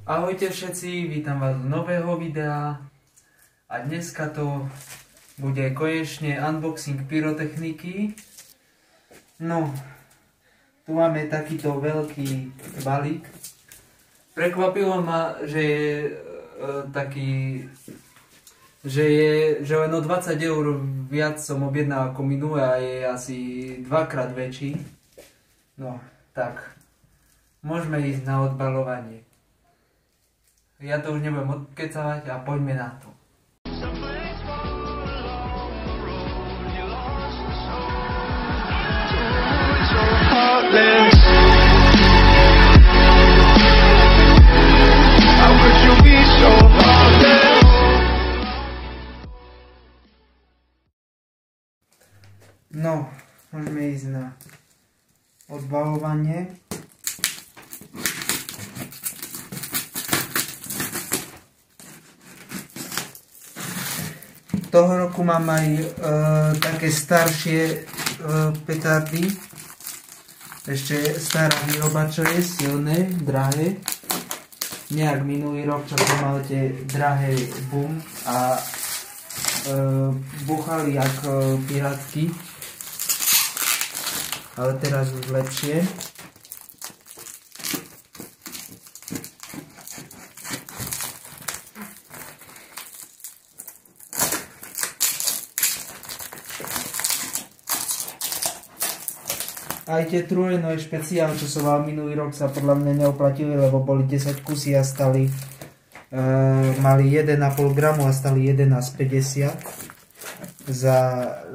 Ahojte všetci, vítam vás do nového videa a dneska to bude konečne unboxing pyrotechniky. No, tu máme takýto veľký balík. Prekvapilo ma, že je taký, že len o 20 eur viac som objednal ako minulé a je asi dvakrát väčší. No, tak, môžeme ísť na odbaľovanie. Ja to už nebudem odkecávať a poďme na to. No, môžeme ísť na odbaľovanie. Toho roku mám aj také staršie petardy. Ešte stará výroba, čo je silné, drahé. Nejak minulý rok, čo som mal tie drahé bum a buchali ako pirátky. Ale teraz už lepšie. Aj tie trojnové špeciál, čo som mal minulý rok, sa podľa mňa neoplatili, lebo boli 10 kusy a stali, mali 1,5 gramu a stali 11,50.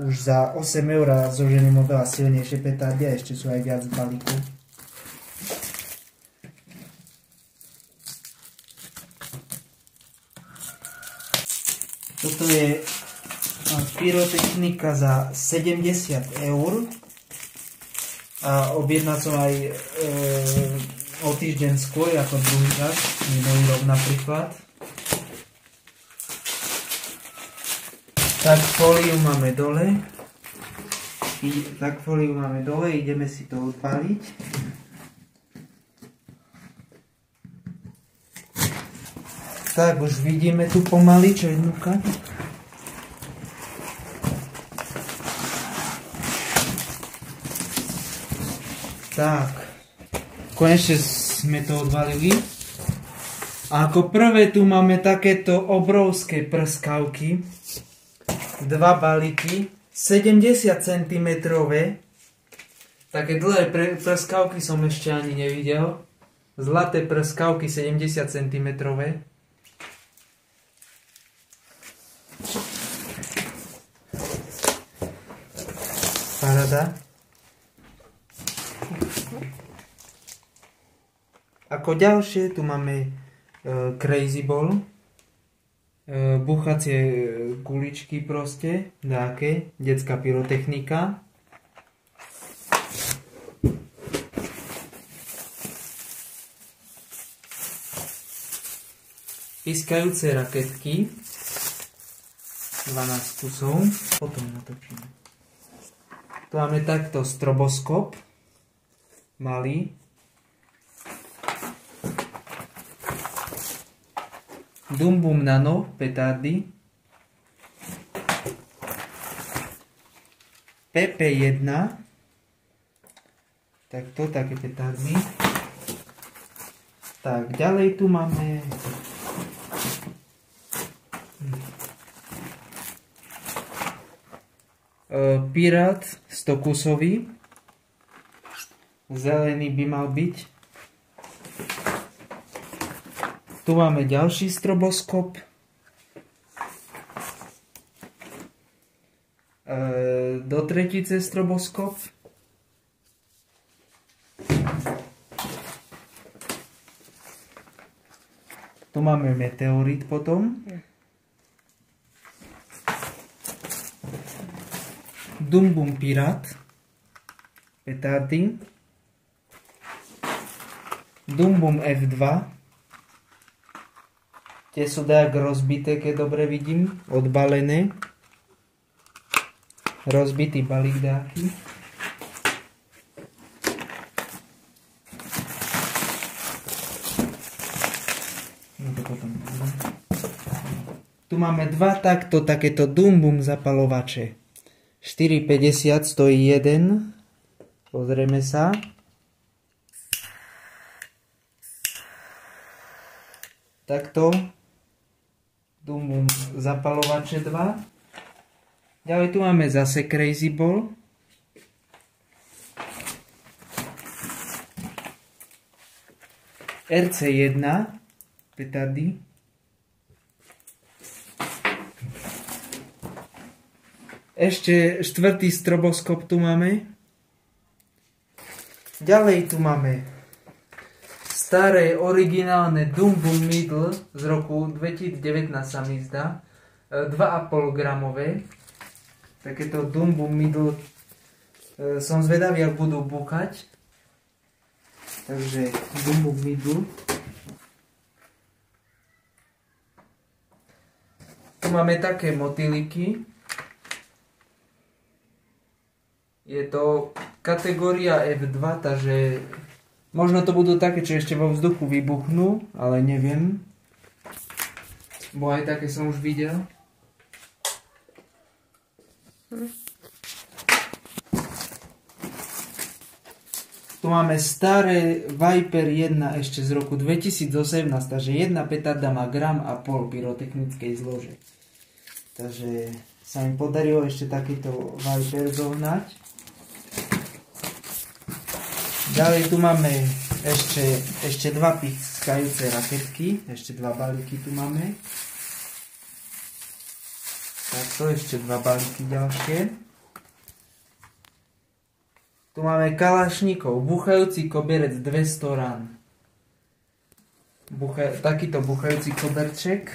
Už za 8 eur zoženiem oveľa silnejšie petardy a ešte sú aj viac v balíku. Toto je pyrotechnika za 70 eur. A objednal som aj o týždeň skôr ako druhý raz, minulý rok napríklad. Tak fóliu máme dole. Ideme si to odpáliť. Tak už vidíme tu pomaly, čo je dnuka. Tak, konečne sme to odvalili. A ako prvé tu máme takéto obrovské prskavky. 2 balíky, 70 cm. Také dlhé prskavky som ešte ani nevidel. Zlaté prskavky 70 cm. Paráda. Ako ďalšie tu máme Crazy Ball, buchacie kuličky proste, dáke, detská pyrotechnika. Piskajúce raketky, 12 kusov, potom natočíme. Tu máme takto stroboskop, malý. Dum Bum Nano petardy, PP1, takto, také petardy. Tak, ďalej tu máme Pirát 100 kusový, zelený by mal byť. Tu máme ďalší stroboskop. Do tretice stroboskop. Tu máme meteorit potom. Dum Bum Pirát. Petardy. Dum Bum F2. Tie sú tak rozbité, keď dobre vidím, odbalené. Rozbitý balík dáky. Tu máme dva takto, takéto Dumbum zapalovače. 4,50 stojí jeden. Pozrieme sa. Takto. Dumbum zapalovače 2. Ďalej tu máme zase Crazy Ball. RC1 petardy. Ešte štvrtý stroboskop tu máme. Ďalej tu máme staré originálne Dumbum Middle z roku 2019 sa mi zdá. 2,5 gramové. Takéto Dumbum Middle. Som zvedavý, ak budú búchať. Takže Dumbum Middle. Tu máme také motýliky. Je to kategória F2, takže možno to budú také, čo ešte vo vzduchu vybuchnú, ale neviem. Bo aj také som už videl. Tu máme staré Viper 1 ešte z roku 2018, takže jedna petarda má 1,5 grama pyrotechnickej zlože. Takže sa mi podarilo ešte takýto Viper zohnať. Ďalej tu máme ešte dva piskajúce raketky, ešte dva balíky tu máme. Takto, ešte dva balíky ďalšie. Tu máme kalašníkov, buchajúci koberec 200 rán. Takýto buchajúci koberček.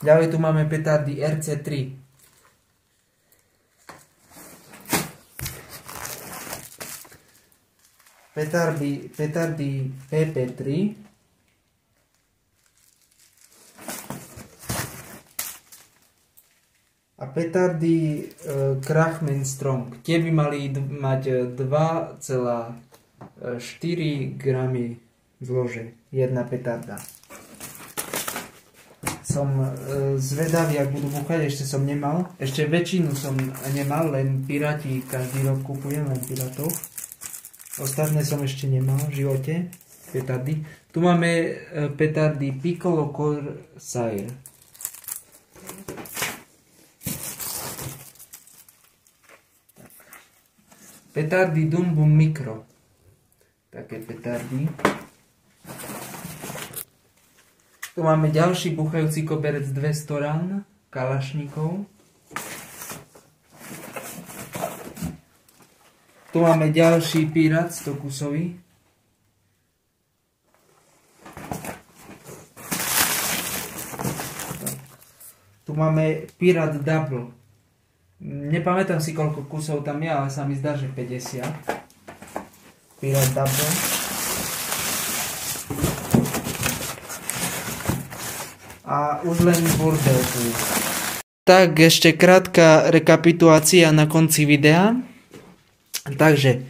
Ďalej tu máme petardy RC3. Petardy PP3. A petardy Krachman Strong. Tie by mali mať 2,4 gramy zlože. Jedna petarda. Som zvedavý, ak budú búchať, ešte som nemal. Ešte väčšinu som nemal, len piráti každý rok kupujem, len pirátov. Ostatné som ešte nemal v živote. Petardy. Tu máme petardy Piccolo Corsair. Petardy Dumbum Micro. Také petardy. Tu máme ďalší buchajúci koberec 200 rán. Kalašníkov. Tu máme ďalší pirát 100 kusový. Tu máme pirát Double. Nepamätám si, koľko kusov tam je, ale sa mi zdá, že 50. Pirát Double. A už len bordel tu. Tak ešte krátka rekapitulácia na konci videa. Takže,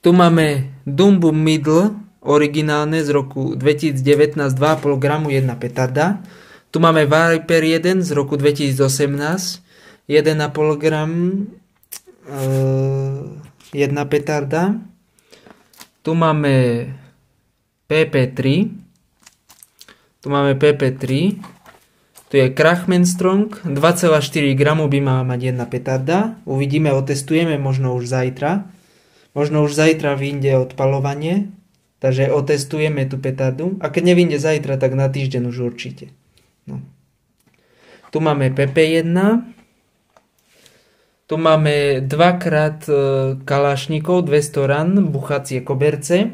tu máme Dumbum Middle, originálne z roku 2019, 2,5 gramu, jedna petarda. Tu máme Viper 1 z roku 2018, 1,5 gram, jedna petarda. Tu máme PP3. Tu je Krachman Strong, 2,4 gramu by mala mať jedna petarda. Uvidíme, otestujeme, možno už zajtra. Možno už zajtra vyjde odpalovanie, takže otestujeme tú petardu. A keď nevyjde zajtra, tak na týždeň už určite. No. Tu máme PP1. Tu máme dvakrát kalašníkov, 200 rán, buchacie koberce.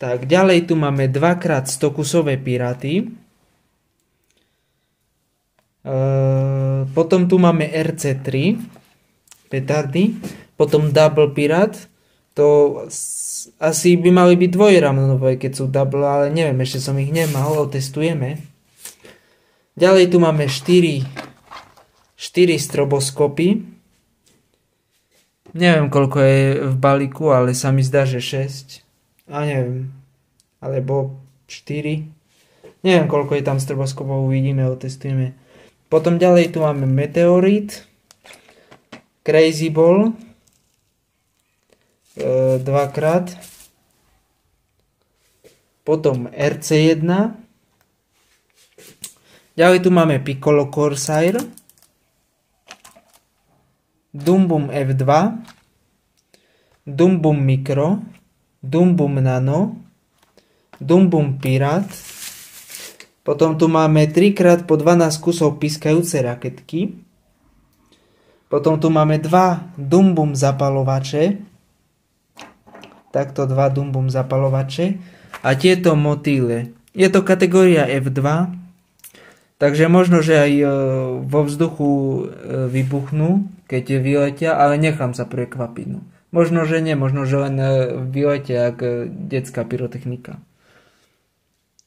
Tak, ďalej tu máme dvakrát 100 kusové piráty. Potom tu máme RC3 petardy. Potom Double Pirát. To asi by mali byť dvojramnové, keď sú double, ale neviem, ešte som ich nemal, otestujeme. Ďalej tu máme 4 stroboskopy. Neviem, koľko je v balíku, ale sa mi zdá, že 6. A neviem. Alebo 4. Neviem, koľko je tam stroboskopov, uvidíme, otestujeme. Potom ďalej tu máme Meteorit, Crazy Ball, dvakrát. Potom RC1. Ďalej tu máme Piccolo Corsair, Dumbum F2, Dumbum Micro, Dumbum Nano, Dumbum Pirate. Potom tu máme 3x po 12 kusov pískajúce raketky. Potom tu máme 2 Dumbum zapalovače. Takto 2 Dumbum zapalovače. A tieto motýle. Je to kategória F2. Takže možno, že aj vo vzduchu vybuchnú, keď vyletia, ale nechám sa prekvapiť. No. Možno, že nie, možno, že len vyletia ako detská pyrotechnika.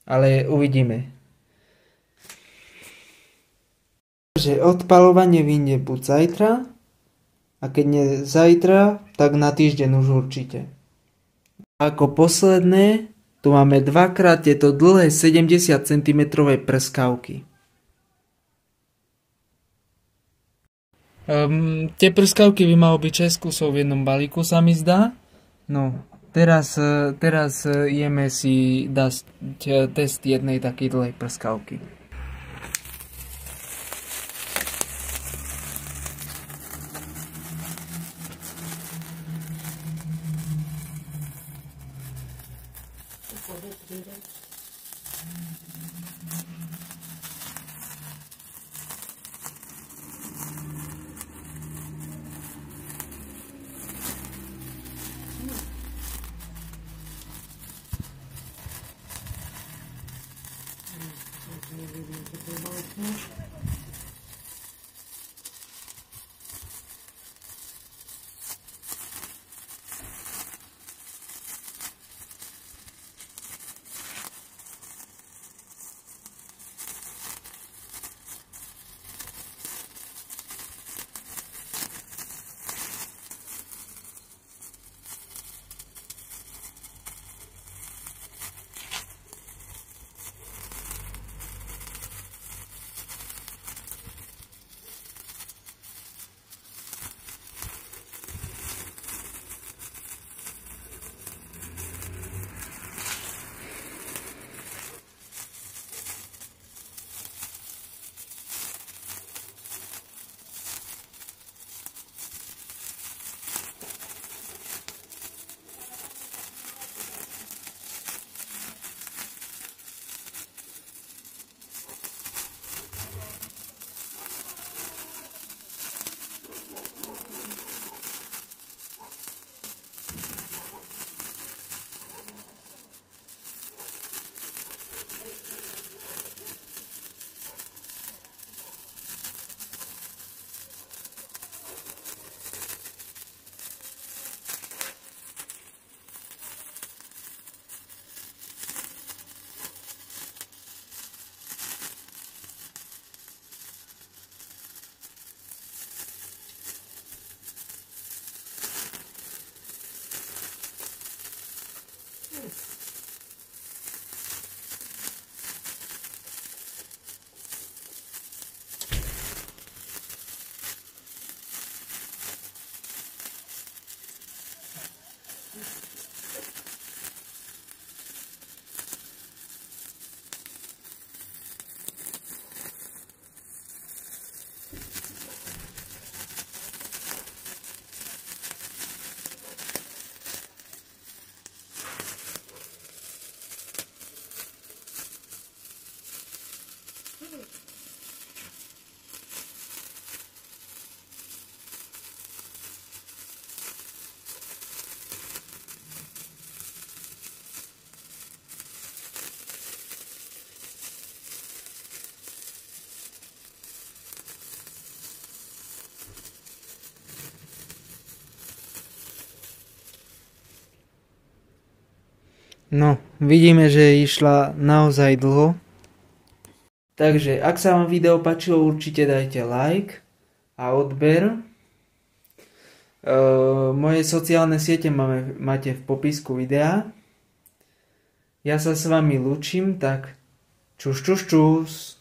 Ale uvidíme. Takže odpalovanie vyjde buď zajtra, a keď nie zajtra, tak na týždeň už určite. Ako posledné, tu máme dvakrát tieto dlhé 70 cm prskavky. Tie prskavky by malo byť 6 kusov v jednom balíku, sa mi zdá. No, teraz ideme si dať test jednej takej dlhej prskavky. No, vidíme, že išla naozaj dlho. Takže, ak sa vám video páčilo, určite dajte like a odber. Moje sociálne siete máte v popisku videa. Ja sa s vami lúčim, tak Čus, čus, čus.